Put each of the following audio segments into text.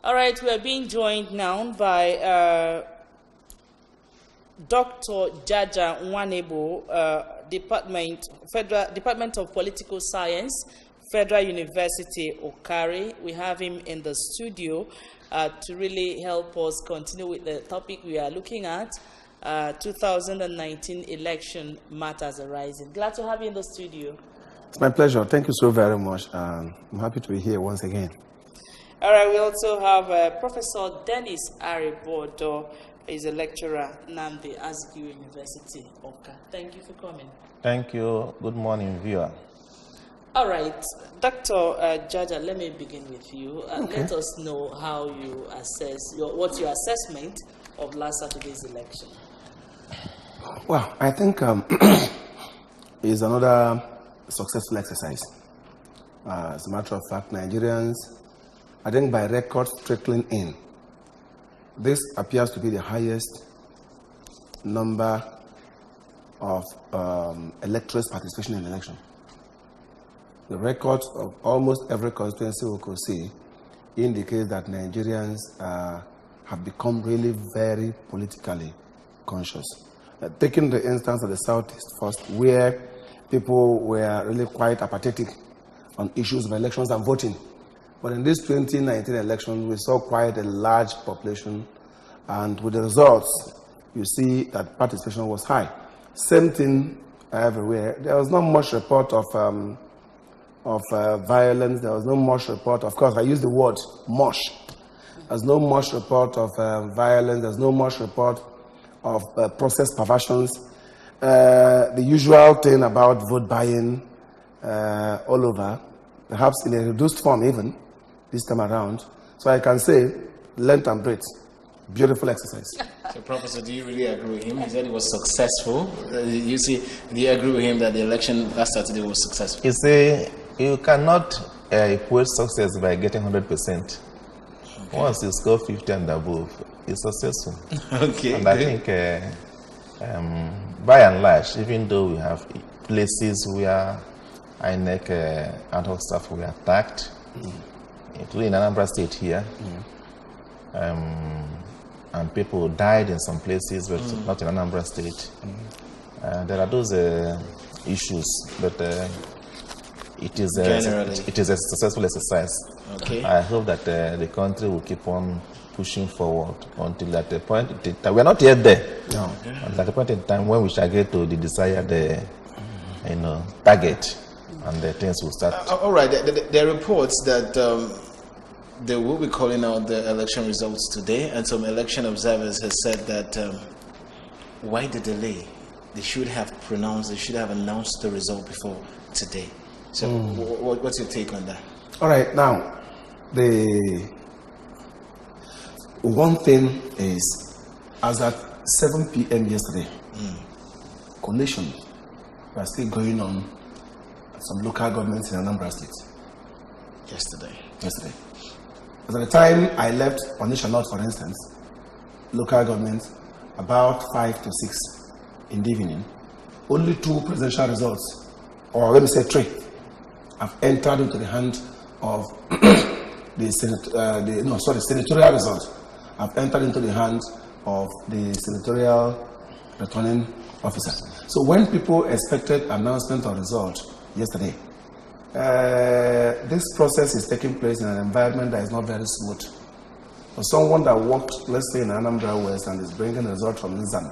All right, we are being joined now by Dr. Jaja Nwanebo, Department of Political Science, Federal University, Okari. We have him in the studio to really help us continue with the topic we are looking at, 2019 election matters arising. Glad to have you in the studio. It's my pleasure. Thank you so very much. I'm happy to be here once again. All right, we also have Professor Dennis Aribodo. Is a lecturer at Anambra University. Okay. Thank you for coming. Thank you. Good morning, viewer. All right, Dr. Jaja, let me begin with you. Okay. Let us know how you assess, what's your assessment of last Saturday's election? Well, I think it's another successful exercise. As a matter of fact, Nigerians, I think by record trickling in, this appears to be the highest number of electors' participation in the election. The records of almost every constituency we could see indicate that Nigerians have become really very politically conscious. Taking the instance of the Southeast first, where people were really quite apathetic on issues of elections and voting. But in this 2019 election, we saw quite a large population, and with the results, you see that participation was high. Same thing everywhere. There was not much report of violence. There was no much report. Of course, I use the word much. There's no much report of violence. There's no much report of process perversions. The usual thing about vote buying all over, perhaps in a reduced form even, this time around. So I can say, length and breadth, beautiful exercise. So, Professor, do you really agree with him? He said it was successful. Do you agree with him that the election last Saturday was successful? You see, you cannot equate success by getting 100%. Okay. Once you score 50 and above, it's successful. Okay. And I think, by and large, even though we have places where INEC ad hoc staff were attacked, including Anambra State here, and people died in some places, but not in Anambra State. There are those issues, but it is a successful exercise. Okay. I hope that the country will keep on pushing forward until at the point we are not yet there. No. At the point in time when we shall get to the desired target, and the things will start. All right. There are reports that they will be calling out the election results today, and some election observers have said that why the delay? They should have announced the result before today. So what's your take on that? All right, now, the one thing is, as at 7 p.m. yesterday, coalition was still going on at some local governments in Anambra State. Yesterday. As at the time I left Onitsha North, for instance, local governments, about 5 to 6 in the evening, only 2 presidential results, or let me say 3, have entered into the hand of senatorial results have entered into the hands of the senatorial returning officer. So when people expected announcement of result yesterday, this process is taking place in an environment that is not very smooth. For someone that worked, let's say in Anambra West, and is bringing the result from Nzam,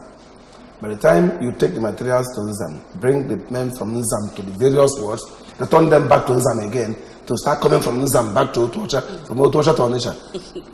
by the time you take the materials to Nzam, bring the men from Nzam to the various wards, return them back to Nzam again, to start coming from Nzam back to Otuocha, from Otuocha to Onitsha.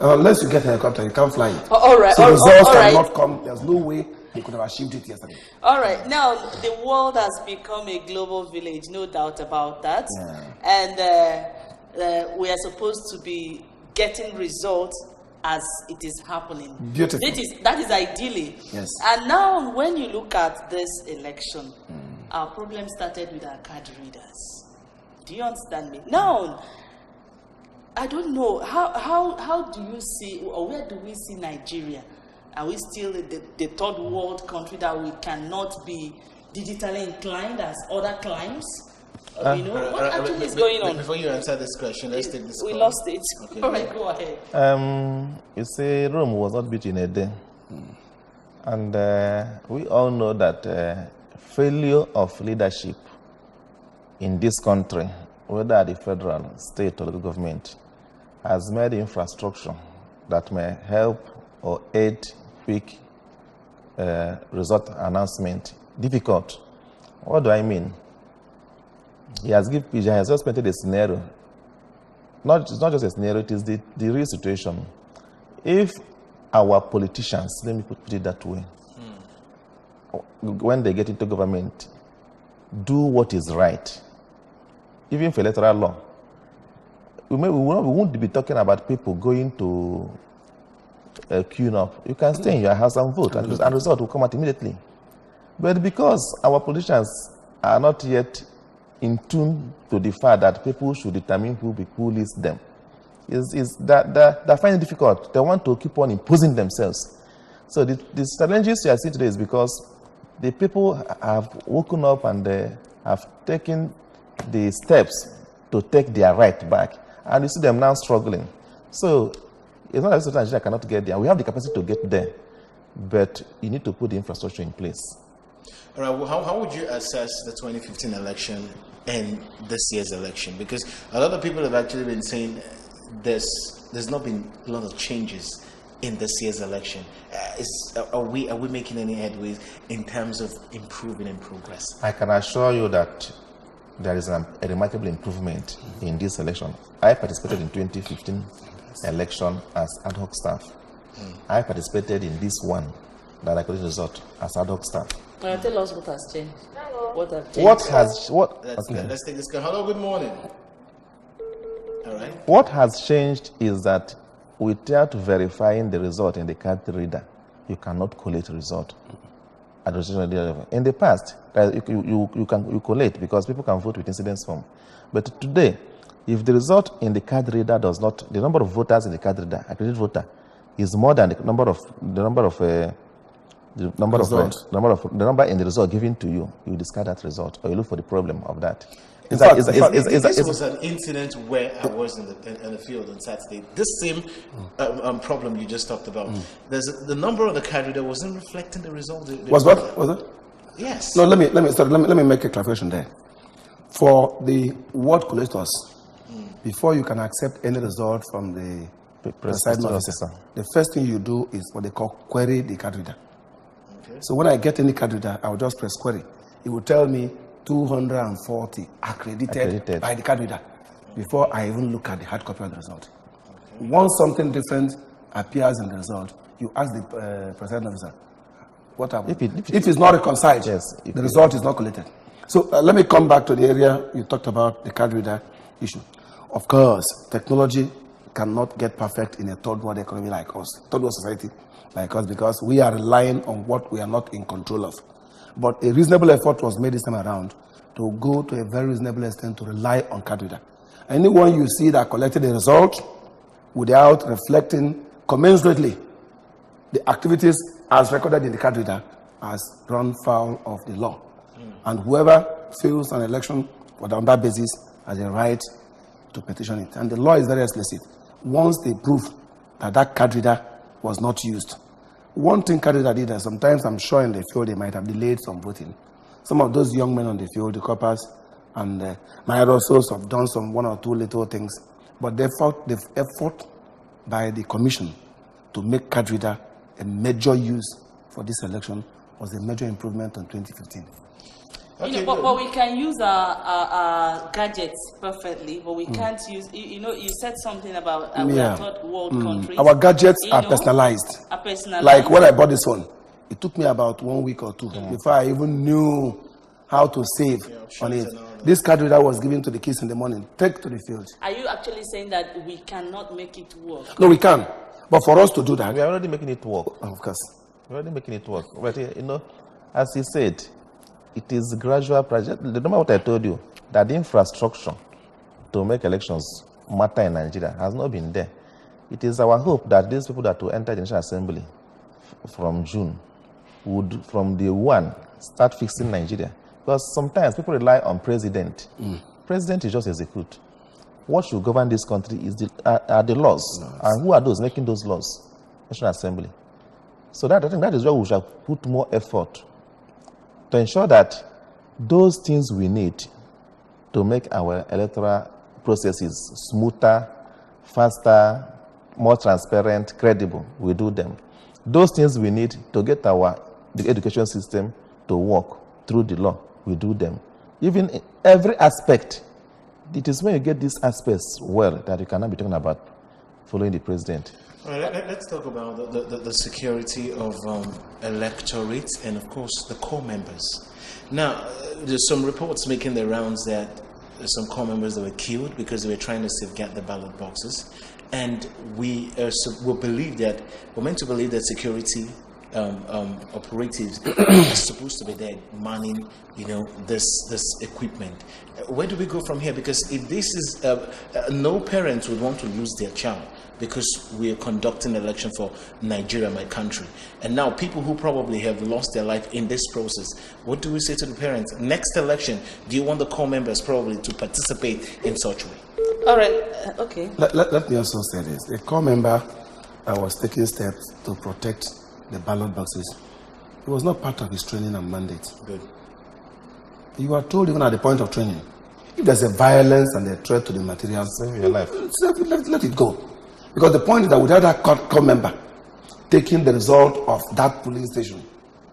Unless you get a helicopter, you can't fly it. All right. So results cannot come. There's no way you could have achieved it yesterday. All right. Now, the world has become a global village, no doubt about that. Yeah. And we are supposed to be getting results as it is happening. Beautiful. That is ideally. Yes. And now, when you look at this election, our problem started with our card readers. Do you understand me? Now, I don't know, how do you see, or where do we see Nigeria? Are we still the third world country that we cannot be digitally inclined as other climes? What actually is going on? Before you answer this question, let's take this. We lost it. Okay. All right, go ahead. You say Rome was not built in a day. And we all know that failure of leadership in this country, whether at the federal, state, or local government, has made infrastructure that may help or aid quick result announcement difficult. What do I mean? He has just painted a scenario. It's not just a scenario, it is the real situation. If our politicians, let me put it that way, when they get into government, do what is right, even for electoral law, we won't be talking about people going to queuing up. You can stay in your house and vote, and the result will come out immediately. But because our politicians are not yet in tune to the fact that people should determine who leads them, they find it difficult. They want to keep on imposing themselves. So the challenges you are seeing today is because the people have woken up and they have taken the steps to take their right back. And you see them now struggling. So it's not as if Nigeria cannot get there. We have the capacity to get there. But you need to put the infrastructure in place. All right, well, how would you assess the 2015 election and this year's election? Because a lot of people have actually been saying there's not been a lot of changes in this year's election. Are we making any headway in terms of improving in progress? I can assure you that there is a remarkable improvement in this election. I participated in 2015 election as ad hoc staff. I participated in this one that I collected result as ad hoc staff. Tell us what has changed. What has changed? Let's take this call. Hello, good morning. All right. What has changed is that without verifying the result in the card reader, you cannot collate the result at the registration level. In the past, you collate because people can vote with incidence form. But today, if the result in the card reader does not, the number of voters in the card reader, accredited voter, is more than the number in the result given to you, you discard that result or you look for the problem of that. This was an incident where I was in the field on Saturday. This same problem you just talked about. The number on the card reader wasn't reflecting the result. Was it? Yes. No, let me make a clarification there. For the ward collectors, before you can accept any result from the presiding officer, the first thing you do is what they call query the card reader. Okay. So when I get any card reader, I will just press query. It will tell me 240 accredited by the card reader before I even look at the hard copy of the result. Okay. Once something different appears in the result, you ask the presiding officer, what happened? If it's not reconciled, the result is not collated. So let me come back to the area you talked about, the card reader issue. Of course, technology cannot get perfect in a third world economy like us, third world society like us, because we are relying on what we are not in control of. But a reasonable effort was made this time around to go to a very reasonable extent to rely on card reader. Anyone you see that collected a result without reflecting commensurately the activities as recorded in the card reader has run foul of the law. And whoever fails an election on that basis has a right to petition it. And the law is very explicit. Once they prove that that card reader was not used, one thing card reader did, and sometimes I'm sure in the field they might have delayed some voting. Some of those young men on the field, the coppers, and my also have done some one or two little things. But the effort by the commission to make card reader a major use for this election was a major improvement on 2015. Okay, but we can use our gadgets perfectly, but we can't use, you said something about we are third world countries. Our gadgets are personalized. Like when I bought this one, it took me about 1 week or two before I even knew how to save on it. This card reader was given to the kids in the morning. Take to the field. Are you actually saying that we cannot make it work? No, we can. But for us to do that... We are already making it work. Of course. We're already making it work. But, as he said, it is gradual project. Remember what I told you, that the infrastructure to make elections matter in Nigeria has not been there. It is our hope that these people that will enter the National Assembly from June would, from day one, start fixing Nigeria. Because sometimes people rely on president. President is just execute. What should govern this country is are the laws. And who are those making those laws? National Assembly. So I think that is where we shall put more effort to ensure that those things we need to make our electoral processes smoother, faster, more transparent, credible, we do them. Those things we need to get the education system to work through the law, we do them. Even in every aspect, it is when you get these aspects well that you cannot be talking about following the president. All right, let's talk about the security of electorates and, of course, the core members. Now, there's some reports making the rounds that some core members that were killed because they were trying to safeguard the ballot boxes. And we're meant to believe that security operatives are supposed to be there manning, this equipment. Where do we go from here? Because if this is, no parents would want to lose their child because we are conducting an election for Nigeria, my country. And now people who probably have lost their life in this process, what do we say to the parents? Next election, do you want the core members probably to participate in such way? All right, okay. Let me also say this. A core member was taking steps to protect the ballot boxes. It was not part of his training and mandate. Good. You are told even at the point of training, if there's a violence and a threat to the materials, Save your life. Let it go. Because the point is that without that core member taking the result of that polling station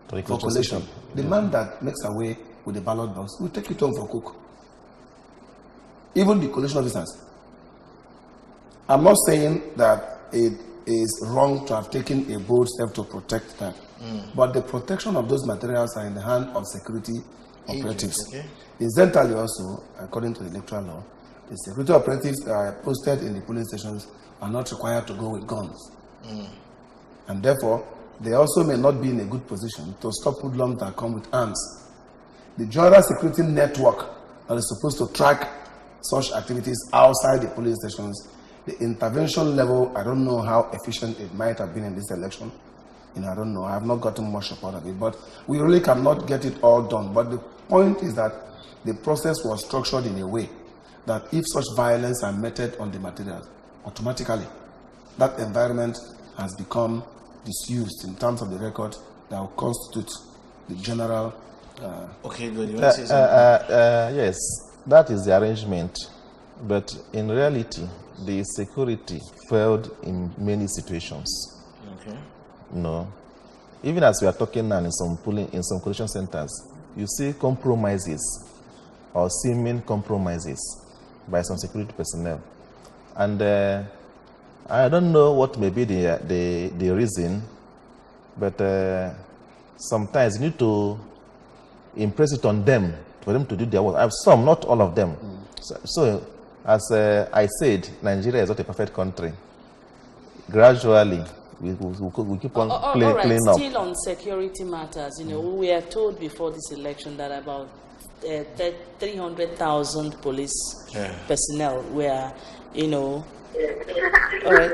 for collation, the man that makes away with the ballot box will take it home for cook. Even the collation officers. I'm not saying that it is wrong to have taken a bold step to protect them. But the protection of those materials are in the hand of security operatives. Okay. Incidentally also, according to the electoral law, the security operatives posted in the polling stations are not required to go with guns. And therefore, they also may not be in a good position to stop hoodlums that come with arms. The general security network that is supposed to track such activities outside the polling stations, the intervention level, I don't know how efficient it might have been in this election. I don't know. I have not gotten much support of it, but we really cannot get it all done. But the point is that the process was structured in a way that if such violence are meted on the materials, automatically that environment has become disused in terms of the record that will constitute the general. Okay, good. You want to say something? Yes, that is the arrangement. But in reality, the security failed in many situations. Okay. No. Even as we are talking now in some collation centers, you see compromises or seeming compromises by some security personnel. And I don't know what may be the reason, but sometimes you need to impress it on them for them to do their work. I have some, not all of them. So as I said, Nigeria is not a perfect country. Gradually, we keep on cleaning up. Still on security matters, we were told before this election that about 300,000 police personnel were, all right.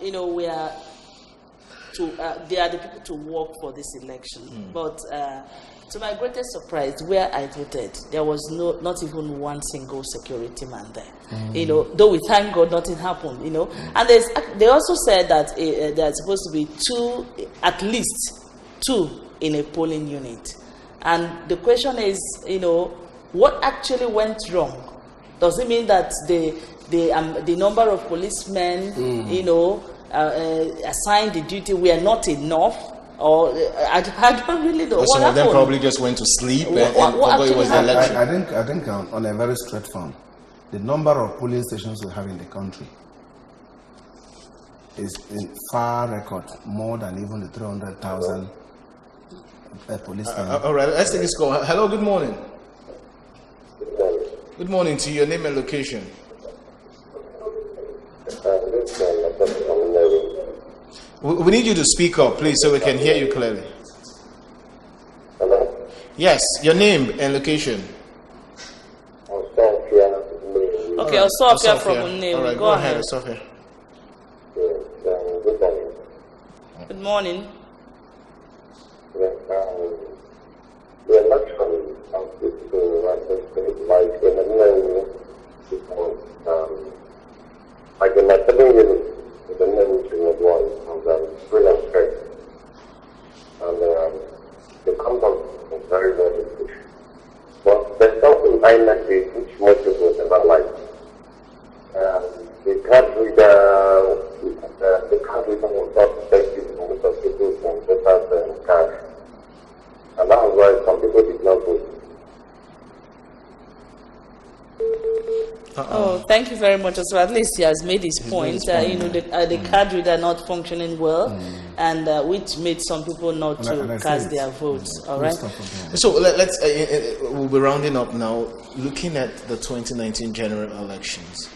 We are they are the people to work for this election. But to my greatest surprise, where I voted, there was not even one single security man there. Though we thank God nothing happened, And they also said that there's supposed to be at least two in a polling unit. And the question is, what actually went wrong? Does it mean that the number of policemen, assigned the duty were not enough? Or I don't really know. Some of them probably just went to sleep and forgot it was the election. I think on a very straight form, the number of polling stations we have in the country is in far record more than even the 300,000 policemen. All right, let's take this call. Hello, good morning. Good morning to you. Your name and location. We need you to speak up, please, so we can hear you clearly. Hello? Yes, your name and location. Okay, Osofia from Unne. All right, go ahead, Osofia. Good morning. fine message which most people never like. The card reader will not effective for most of people from voters and cash. And that was why some people did not vote. Oh, thank you very much as well. At least he has made his point. The card reader not functioning well, and which made some people not to cast their votes. All right. So let's we'll be rounding up now. Looking at the 2019 general elections,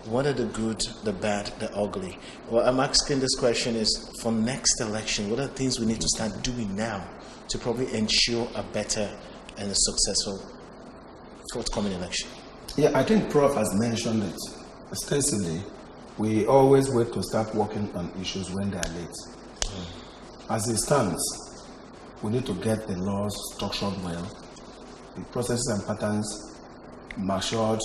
what are the good, the bad, the ugly? Well, I'm asking this question is for next election. What are the things we need to start doing now to probably ensure a better and a successful forthcoming election? Yeah, I think Prof has mentioned it extensively. We always wait to start working on issues when they are late. As it stands, we need to get the laws structured well, the processes and patterns matured,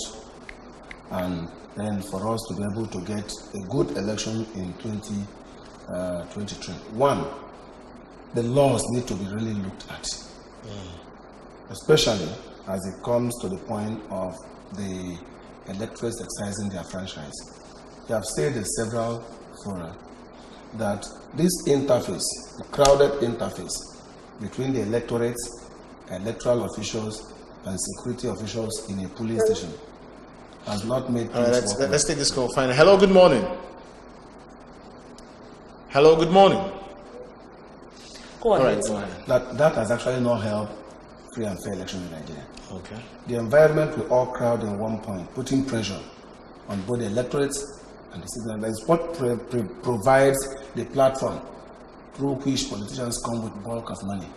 and then for us to be able to get a good election in 2023. One, the laws need to be really looked at, especially as it comes to the point of the electorates exercising their franchise. They have said in several fora that this interface, the crowded interface between the electorates, electoral officials, and security officials in a polling station has not made things work. Let's take this call. Fine. Hello, good morning. Hello, good morning. Go ahead. All right, go ahead. That has actually not helped free and fair election in Nigeria. Okay. The environment will all crowd in one point, putting pressure on both the electorates and the citizens. That is what provides the platform through which politicians come with bulk of money.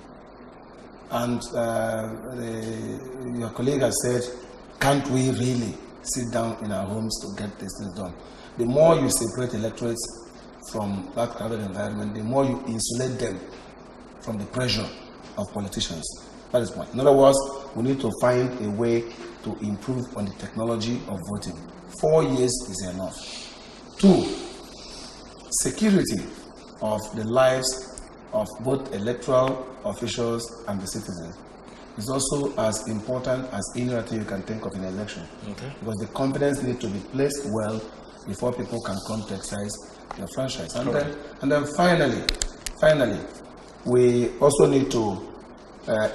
And your colleague has said, can't we really sit down in our homes to get these things done? The more you separate electorates from that crowded environment, the more you insulate them from the pressure of politicians. That is one. In other words, we need to find a way to improve on the technology of voting. 4 years is enough. 2, security of the lives of both electoral officials and the citizens is also as important as any other thing you can think of in an election. Okay. Because the confidence needs to be placed well before people can come to exercise their franchise. And then finally, we also need to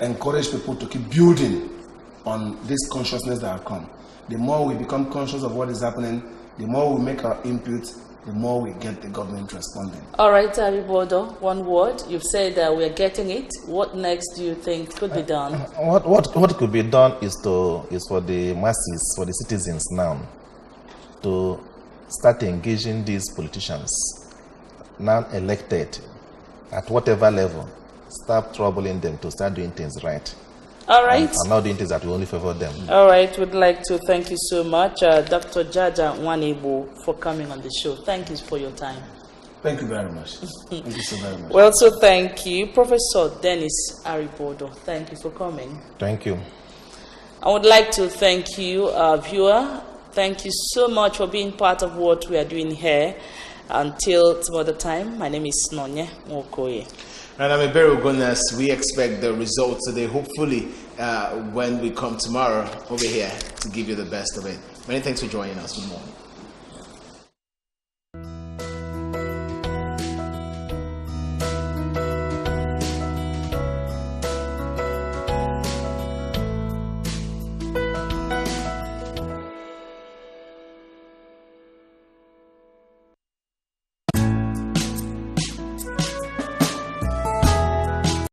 encourage people to keep building on this consciousness that will come. The more we become conscious of what is happening, the more we make our input, the more we get the government responding. All right, Aribodo, one word. You've said that we're getting it. What next do you think could be done? What could be done is for the masses, for the citizens now, to start engaging these politicians, non-elected, at whatever level. Stop troubling them to start doing things right. All right. And not doing things that will only favor them. All right. We'd like to thank you so much, Dr. Jaja Nwanebu, for coming on the show. Thank you for your time. Thank you very much. Thank you so very much. Well, also thank you, Professor Dennis Aribodo. Thank you for coming. Thank you. I would like to thank you, viewer. Thank you so much for being part of what we are doing here. Until some other time, my name is Nonye Mokoye. And I'm very goodness. We expect the results today, hopefully, when we come tomorrow over here to give you the best of it. Many thanks for joining us. Good morning.